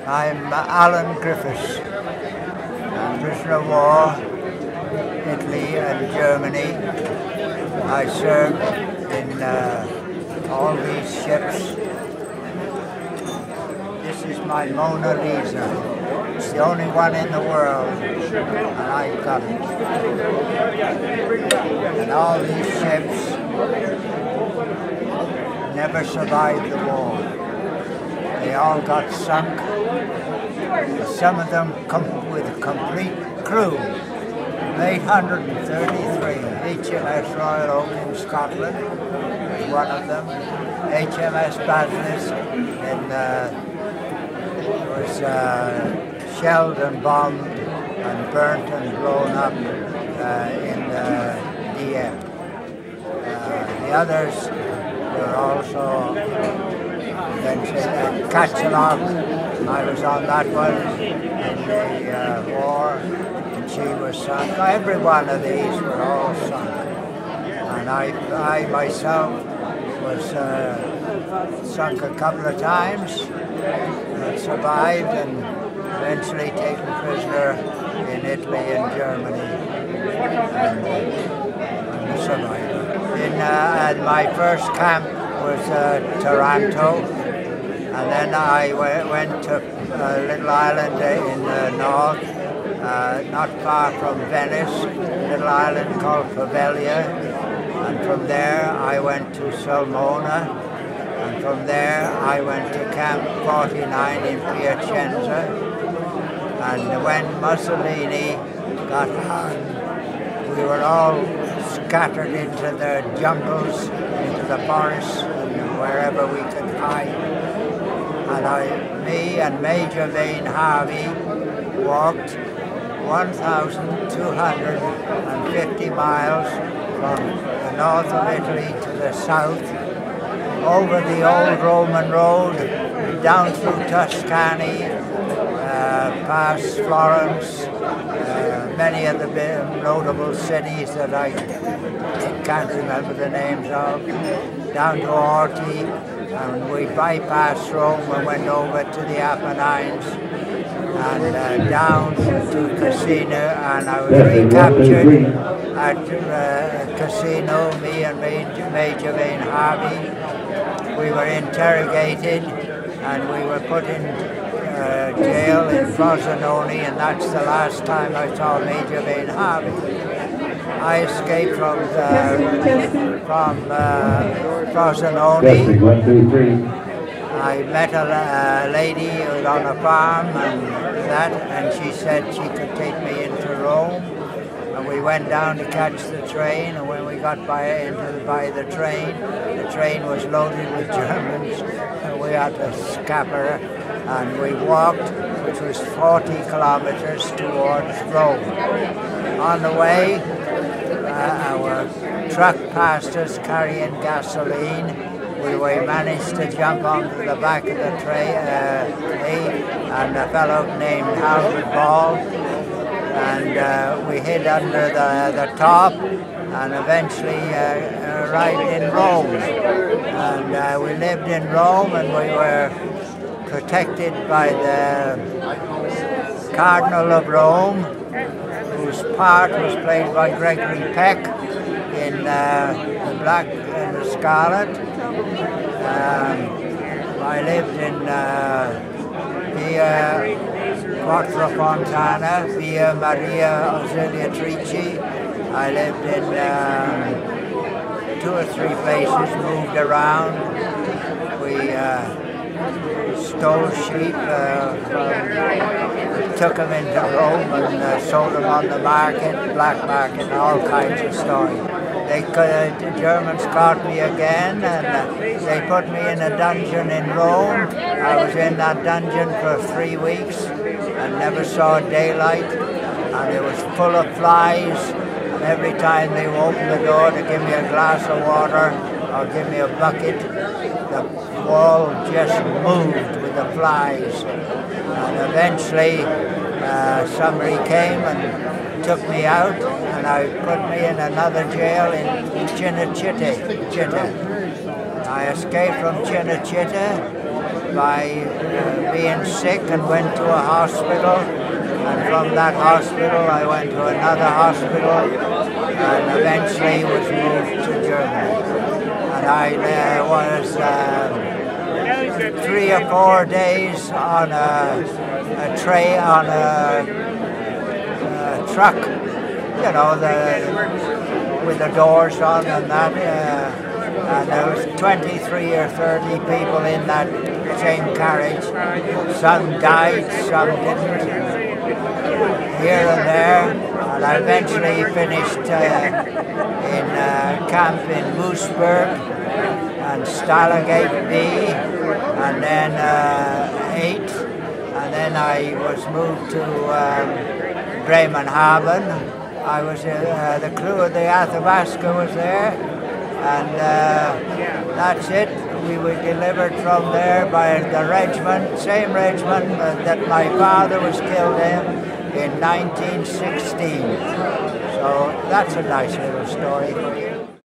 I'm Alan Griffiths. I'm prisoner of war, Italy and Germany. I served in all these ships. This is my Mona Lisa. It's the only one in the world, and I've got it. And all these ships never survived the war. They all got sunk. Some of them come with a complete crew. 833. HMS Royal Oak in Scotland was one of them. HMS Basilisk was shelled and bombed and burnt and blown up in the DM. The others were also Catchalock. I was on that one in the war, and she was sunk. Every one of these were all sunk. And I myself was sunk a couple of times, and survived, and eventually taken prisoner in Italy and Germany, and a survivor. And my first camp was Taranto, and then I went to a little island in the north, not far from Venice, a little island called Poveglia, and from there I went to Sulmona, and from there I went to Camp 49 in Piacenza, and when Mussolini got on, we were all scattered into the jungles, into the forests, and wherever we could hide. And me and Major Vane Harvey walked 1,250 miles from the north of Italy to the south, over the old Roman road, down through Tuscany, past Florence, many of the notable cities that I can't remember the names of, down to Orti, and we bypassed Rome and went over to the Apennines, and down to Cassino, and I was recaptured at Cassino, me and Major Vane Harvey. We were interrogated, and we were put in jail in Frosinone, and that's the last time I saw Major Vane Harvey. I escaped from Frosinone. I met a lady who was on a farm, and she said she could take me into Rome. And we went down to catch the train, and when we got by the train was loaded with Germans, and we had to scupper, and we walked, which was 40 kilometers towards Rome. On the way, our truck passed us carrying gasoline. We managed to jump onto the back of the train, and a fellow named Albert Ball, and we hid under the top, and eventually arrived in Rome. And we lived in Rome, and we were protected by the Cardinal of Rome, whose part was played by Gregory Peck in The Black and the Scarlet. I lived in Via Quattrofontana, Via Maria Ausiliatrice. I lived in 2 or 3 places, moved around. We stole sheep, took them into Rome and sold them on the market, black market, all kinds of stories. The Germans caught me again, and they put me in a dungeon in Rome. I was in that dungeon for 3 weeks and never saw daylight, and it was full of flies. And every time they would open the door to give me a glass of water or give me a bucket, the wall just moved with the flies. And eventually somebody came and took me out, and I put me in another jail in Cinecittà. I escaped from Cinecittà by being sick and went to a hospital, and from that hospital I went to another hospital and eventually was moved to Germany. And I was 3 or 4 days on a tray on a truck, you know, with the doors on and that, and there was 23 or 30 people in that same carriage. Some died, some didn't, here and there, and I eventually finished in camp in Moosburg and Stallagate B, and then 8, and then I was moved to Bremenhaven. I was the crew of the Athabasca was there, and that's it. We were delivered from there by the regiment, same regiment that my father was killed in 1916. So that's a nice little story.